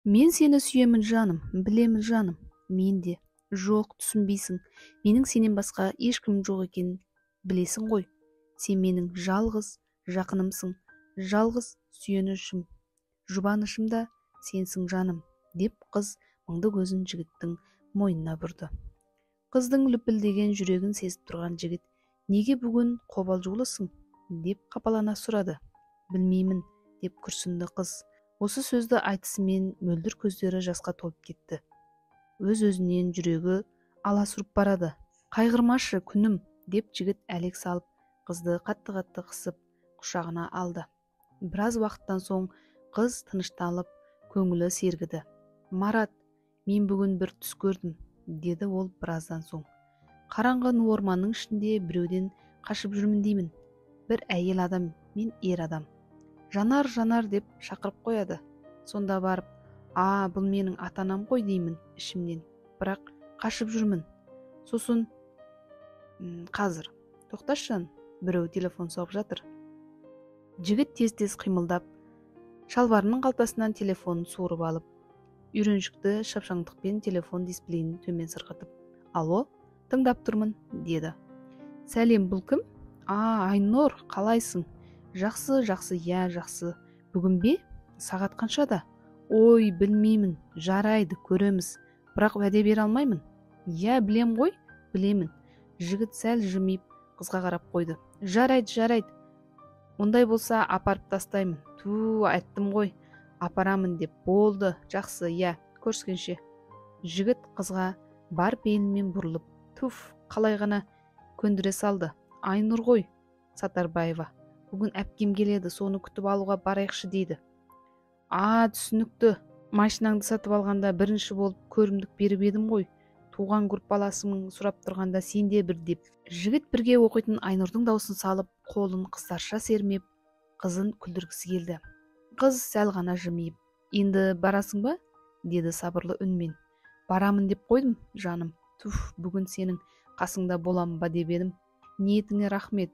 Мен сені сүйемін жаным, білемін жаным. Мен де. Жоқ, түсінбейсің. Менің сенен басқа ешкім жоқ екенін білесің ғой. Сен менің жалғыз жақынымсың, жалғыз сүйенішім, жұбанышым да сенсің жаным, деп қыз мұңды көзін жігіттің мойнына бұрды. Қыздың лүпілдеген жүрегін сезіп тұрған жігіт, неге бүгін қобалжулысың, деп қапалана сұрады. Білмеймін, деп күрсінді қыз. Осы сөзді айтысымен мөлдір көздері жасқа толып кетті. Өз-өзінен жүрегі аласұрып барады. Қайғырмашы күнім, деп жігіт әлек салып, қызды қатты-қатты қысып, құшағына алды. Біраз уақыттан соң қыз тынышталып, көңілі сергіді. Марат, мен бүгін бір түс көрдім, деді ол біраздан соң. Қараңғы орманның ішінде біреуден қашып жүрмін деймін. Бір әйел адам, мен ер адам. Жанар, жанар деп шақырып қояды. Сонда барып, бұл менің ата-анам ғой деймін ішімнен. Бірақ қашып жүрмін. Сосын, қазір, тоқташы, біреу телефон соғып жатыр. Жігіт тез-тез қимылдап, шалбарының қалтасынан телефонын суырып алып, үйреншікті шапшаңдықпен телефон дисплейін төмен сырғытып, алло, тыңдап тұрмын, деді. Сәлем, бұл кім? Айнұр, қалайсың? Жақсы, иә, жақсы. Бүгін бе? Сағат қаншада? Ой, білмеймін, жарайды, көреміз. Бірақ уәде бере алмаймын. Иә, білем ғой, білемін. Жігіт сәл жымиып, қызға қарап қойды. Жарайды. Ондай болса апарып тастаймын. Айттым ғой, апарамын деп. Болды, жақсы, иә, көріскенше. Жігіт қызға бар пейілмен бұрылып, қалай ғана көндіре салды. Айнұр ғой, Сатарбаева. Бүгін әпкем келеді, соны күтіп алуға барайықшы дейді. Түсінікті. Машинаңды сатып алғанда бірінші болып көрімдік беріп едім ғой. Туған группаласың сұрап тұрғанда сен де бір деп. Жігіт бірге оқитын Айнұрдың даусын салып, қолын қыздарша сермеп, қызын күлдіргісі келді. Қыз сәл ғана жымиып, енді барасың ба? Деді сабырлы үнмен. Барамын деп қойдым, жаным. Бүгін сенің қасыңда боламын ба деп едім. Ниетіңе рахмет.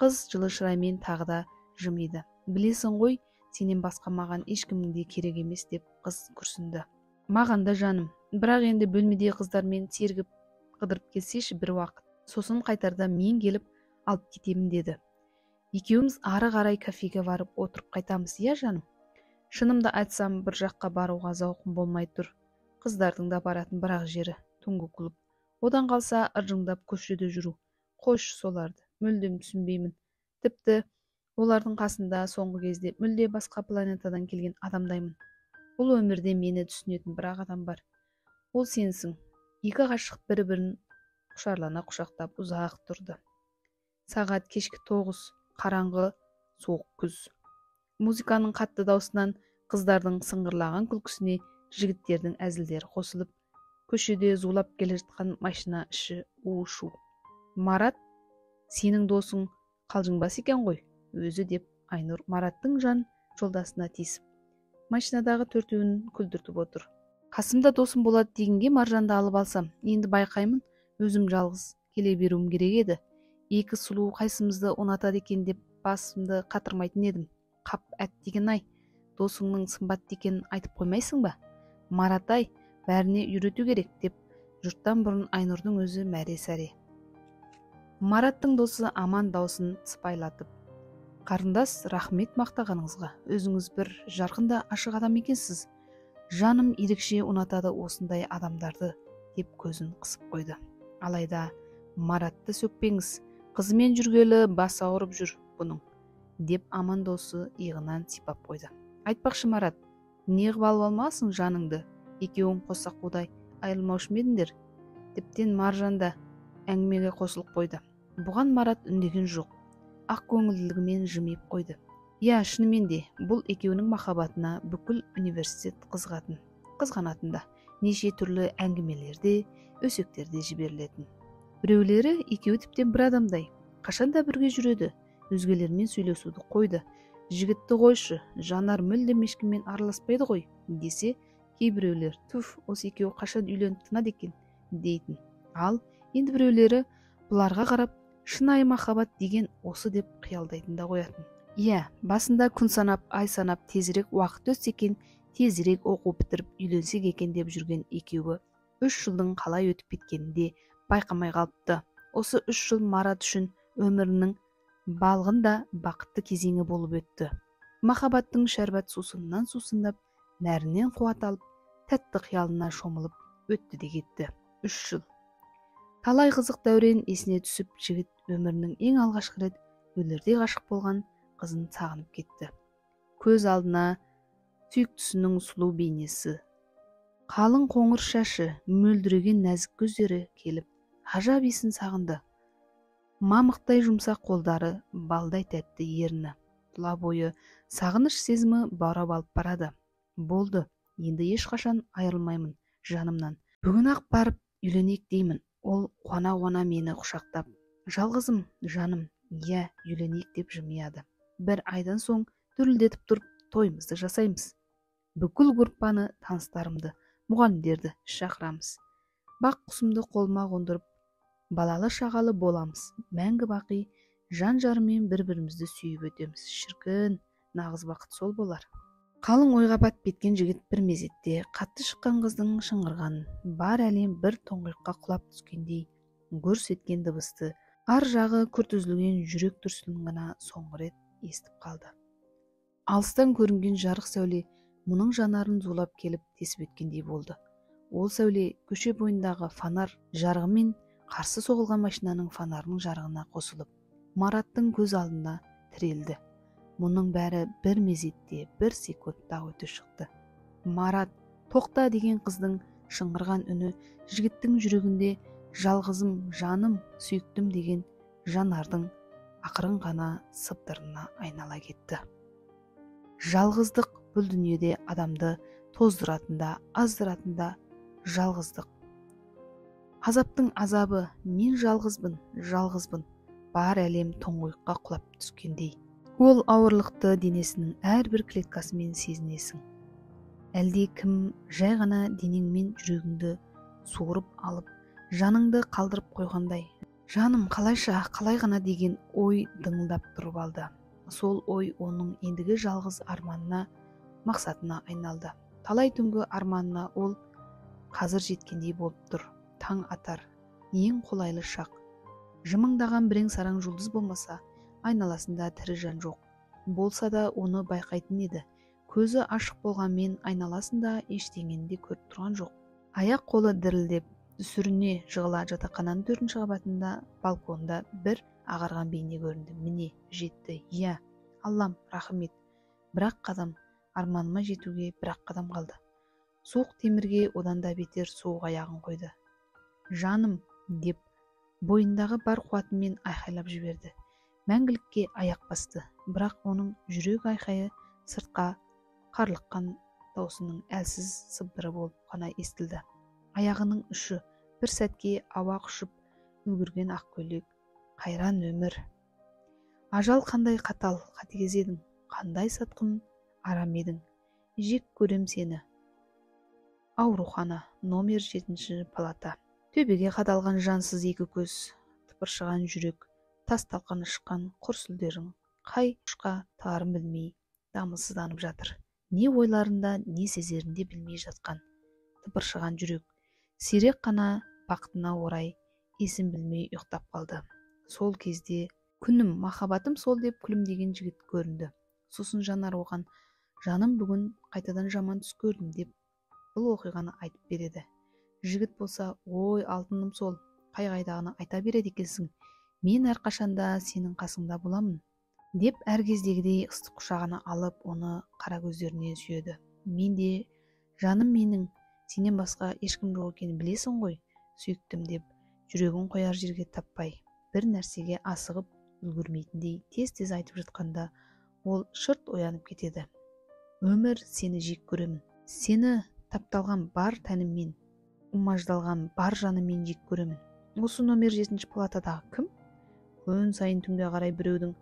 Қыз жылы шыраймен тағы да жымиды. Білесің ғой, сенен басқа маған ешкімнің де керек емес, деп қыз күрсінді. Маған да жаным, бірақ енді бөлмеде қыздармен сергіп қыдырып келсеші бір уақыт. Сосын қайтарда мен келіп алып кетемін, деді. Екеуміз ары қарай кафеге барып отырып қайтамыз, иә жаным? Шынымды айтсам, бір жаққа баруға зауқым болмай тұр. Қыздардың да баратын бірақ жері түнгі клуб. Одан қалса ыржыңдап көшеде жүру. Қойшы соларды, мүлдем түсінбеймін. Тіпті олардың қасында соңғы кезде мүлде басқа планетадан келген адамдаймын. Бұл өмірде мені түсінетін бір адам бар. Ол сенсің. Екі ғашық бір-бірін құшарлана құшақтап ұзақ тұрды. Сағат кешкі 9, қараңғы, суық күз. Музыканың қатты даусынан, қыздардың сыңғырлаған күлкісіне жігіттердің әзілдері қосылып, көшеде зулап келе жатқан машина іші у-шу. Марат, сенің досың қалжыңбас екен ғой, өзі, деп Айнұр Мараттың жан жолдасына тиісіп, машинадағы төртеуін күлдіртіп отыр. Қасымда досым болады дегенге Маржанды алып алсам, енді байқаймын, өзім жалғыз келе беруім керек еді. Екі сұлу қайсымызды ұнатады екен деп басымды қатырмайтын едім. Қап әттеген-ай, досыңның сымбатты екенін айтып қоймайсың ба? Марат-ай, бәріне үйрету керек, деп жұрттан бұрын Айнұрдың өзі мәре-сәре. Мараттың досы Аман даусын сыпайлатып, қарындас, рахмет мақтағаныңызға, өзіңіз бір жарқында ашық адам екенсіз. Жаным ерекше ұнатады осындай адамдарды, деп көзін қысып қойды. Алайда Маратты сөкпеңіз, қызымен жүргелі бас ауырып жүр бұның, деп Аман досы иығынан сипап қойды. Айтпақшы Марат, неғып алып алмасың жаныңды? Екеуің қоссақ қудай айырылмаушы ма едіңдер? Тіптен Маржан да әңгімеге қосылып қойды. Бұған Марат үндеген жоқ, ақ көңілділігімен жымиып қойды. Иә, шынымен де, бұл екеуінің махаббатына бүкіл университет қызғанатын да, неше түрлі әңгімелерде, өсектерде жіберілетін. Біреулері екеуі тіптен бір адамдай, қашанда бірге жүреді, өзгелермен сөйлесуді қойды. Жігітті қойшы, Жанар мүлдем ешкіммен араласпайды ғой, десе, кейбіреулер, осы екеуі қашан үйленіп тынады екен, дейтін. Ал енді біреулері бұларға қарап, шынайы махаббат деген осы деп қиялдайтын да қоятын. Иә, басында күн санап, ай санап тезірек уақыт өтсе екен тезірек оқу бітіріп үйленсек екен деп жүрген екеуі 3 жылдың қалай өтіп кеткенін де байқамай қалыпты. Осы 3 жыл Марат үшін өмірінің балғында бақытты кезеңі болып өтті. Махаббаттың шәрбат сусынынан сусындап, нәрінен қуат алып, тәтті қиялына шомылып өтті де кетті. 3 жыл. Талай қызық дәурен есіне түсіп, жігіт өмірінің ең алғашқы рет өлердей ғашық болған қызын сағынып кетті. Көз алдына сүйіктісінің сұлу бейнесі, қалың қоңыр шашы, мөлдіреген нәзік көздері келіп, ғажап есін сағынды. Мамықтай жұмсақ қолдары, балдай тәтті ерні. Тұла бойы сағыныш сезімі баурап алып барады. Болды, енді ешқашан айырылмаймын жанымнан. Бүгін-ақ барып үйленейік деймін. Ол қуана-қуана мені құшақтап, жалғызым, жаным, иә, үйленейік деп жымияды. Бір айдан соң дүрілдетіп тұрып тойымызды жасаймыз. Бүкіл группаны, таныстарымды, мұғалімдерді шақырамыз. Бақ құсымды қолыма қондырып, балалы шағалы боламыз. Мәңгі бақи жан-жарымен бір-бірімізді сүйіп өтеміз. Шіркін, нағыз бақыт сол болар. Қалың ойға батып кеткен жігіт бір мезетте қатты шыққан қыздың шыңғырғанын, бар әлем бір тоңғиыққа құлап түскендей гүрс еткен дыбысты, ар жағы күрт үзілген жүрек дүрсілін ғана соңғы рет естіп қалды. Алыстан көрінген жарық сәуле мұның жанарын зулап келіп тесіп өткендей болды. Ол сәуле көше бойындағы фонар жарығымен қарсы соғылған машинаның фонарының жарығына қосылып, Мараттың көз алдына тірелді. Мұның бәрі бір мезетте, бір секундта өте шықты. Марат, тоқта деген қыздың шыңғырған үні жігіттің жүрегінде жалғызым, жаным, сүйіктім деген жанардың ақырын ғана сыбдырына айнала кетті. Жалғыздық бұл дүниеде адамды тоздыратында, аздыратында жалғыздық. Азаптың азабы, мен жалғызбын, жалғызбын, бар әлем тоңғиыққа құлап түскендей. Ол ауырлықты денесінің әрбір клеткасымен сезінесің. Әлде кім жай ғана денеңмен жүрегіңді суырып алып, жаныңды қалдырып қойғандай. Жаным, қалайша, қалай ғана деген ой дыңылдап тұрып алды. Сол ой оның ендігі жалғыз арманына, мақсатына айналды. Талай түнгі арманына ол қазір жеткендей болып тұр. Таң атар, ең қолайлы шақ. Жымыңдаған бірең сараң жұлдыз болмаса, айналасында тірі жан жоқ. Болса да оны байқайтын еді. Көзі ашық болғанмен айналасында ештеңені де көріп тұрған жоқ. Аяқ қолы дірілдеп, сүріне жығыла жатақхананың 4-ші қабатында балконда бір ағарған бейне көрінді. Міне, жетті. Иә, Аллам, рахмет. Бірақ қадам, арманыма жетуге бірақ қадам қалды. Суық темірге одан да бетер суық аяғын қойды. Жаным, деп бойындағы бар қуатымен айқайлап жіберді. Мәңгілікке аяқ басты, бірақ оның жүрек айқайы сыртқа қарлыққан даусының әлсіз сыбдыры болып қана естілді. Аяғының ұшы бір сәтке ауа құшып үлгірген ақ көйлек, қайран өмір. Ажал қандай қатал, қатыгез едің, қандай сатқын арам едің. Жек көрем сені. Аурухана, номер 7-ші палата. Төбеге қадалған жансыз екі көз, тыпыршыған жүрек, тас талқаны шыққан құр сүлдерің қай ұшқа тағарын білмей дамылсызданып жатыр. Не ойларында, не сезерінде білмей жатқан тыпыршыған жүрек сирек қана бақытына орай есін білмей ұйықтап қалды. Сол кезде күнім, махаббатым сол деп күлімдеген жігіт көрінді. Сосын жанар оған, жаным, бүгін қайтадан жаман түс көрдім деп бұл оқиғаны айтып береді. Жігіт болса, ой алтыным сол, қай-қайдағыны айта береді екенсің. Мен әрқашанда сенің қасыңда боламын, деп әр кездегідей ыстық құшағына алып, оны қара көздеріне сүйеді. Мен де, жаным менің, сенен басқа ешкім жоқ екенін білесің ғой, сүйіктім, деп жүрегін қояр жерге таппай, бір нәрсеге асығып үлгермейтіндей тез-тез айтып жатқанда, ол шырт оянып кетеді. Өмір, сені жек көремін. Сені тапталған бар тәніммен, умаждалған бар жаныммен жек көремін. Осы номер 7-ші палатадағы кім? Күн сайын түнге қарай біреудің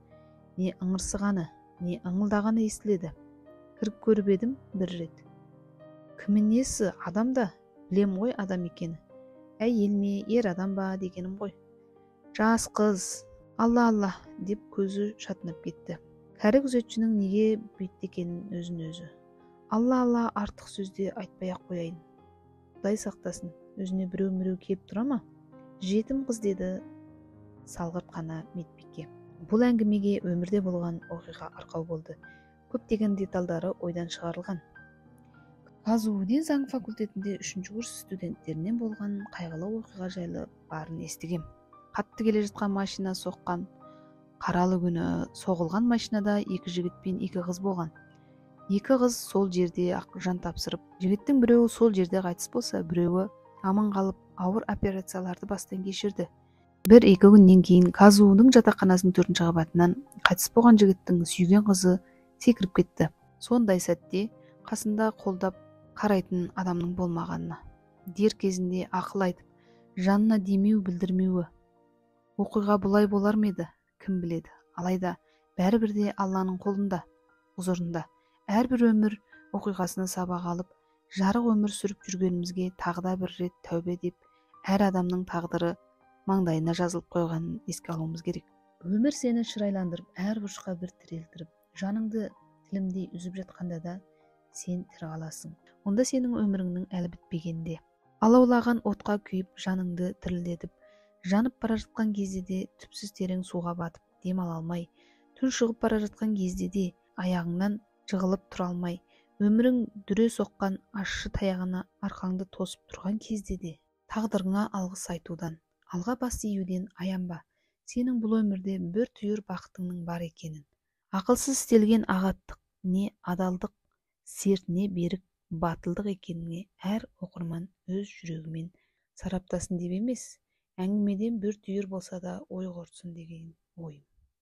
не ыңырсығаны, не ыңылдағаны естіледі. Кіріп көріп едім бір рет. Кімі несі, адам да? Білем ғой адам екені. Әйел ме, ер адам ба дегенім ғой. Жас қыз, Алла, деп көзі шатынып кетті. Кәрі күзетшінің неге бүйтті екенін өзін өзі Алла артық сөзде айтпай ақ қояйын. Құдай сақтасын, өзіне біреу келіп тұра ма? Жетім қыз, деді салғырт қана Медбике. Бұл әңгімеге өмірде болған оқиға арқау болды. Көптеген детальдары ойдан шығарылған. Казуден заң факультетінде 3-ші курс студенттерінен болған қайғылы оқиға жайлы барын естігем. Қатты келе жатқан машина соққан. Қаралы күні соғылған машинада 2 жігіт пен 2 қыз болған. 2 қыз сол жерде ақ жан тапсырып, жігіттің біреуі сол жерде қайтыс болса, біреуі аман қалып ауыр операцияларды бастан кешірді. 1-2 күннен кейін Казудың жатақханасының 4-ші қабатынан қайтыс болған жігіттің сүйген қызы секіріп кетті. Сондай сәтте қасында қолдап қарайтын адамның болмағанына, дер кезінде ақыл айтып, жанына демеу білдірмеуі. Оқиға бұлай болар ма еді? Кім біледі? Алайда бәрібір де Алланың қолында, құзырында. Әрбір өмір оқиғасына сабақ алып, жарық өмір сүріп жүргенімізге тағы да бір рет тәубе деп, әр адамның тағдыры маңдайына жазылып қойғанын еске алуымыз керек. Өмір сені шырайландырып, әр бұрышқа бір тірелтіріп, жаныңды тілімдей үзіп жатқанда да сен тірі қаласың. Онда сенің өміріңнің әлі бітпегенде. Алаулаған отқа күйіп, жаныңды тірілдетіп, жанып бара жатқан кезде де түпсіз терең суға батып, дем ала алмай, түн шығып бара жатқан кезде де аяғыңнан жығылып тұра алмай, өмірің дүре соққан ащы таяғына арқаңды тосып тұрған кезде де тағдырыңа алғыс айтудан, алға бас июден аянба. Сенің бұл өмірде бір түйір бақытыңның бар екенін. Ақылсыз істелген ағаттық не адалдық, серт не берік, батылдық екеніне әр оқырман өз жүрегімен сараптасын деп емес, әңгімеден бір түйір болса да ой қорытсын деген ойым.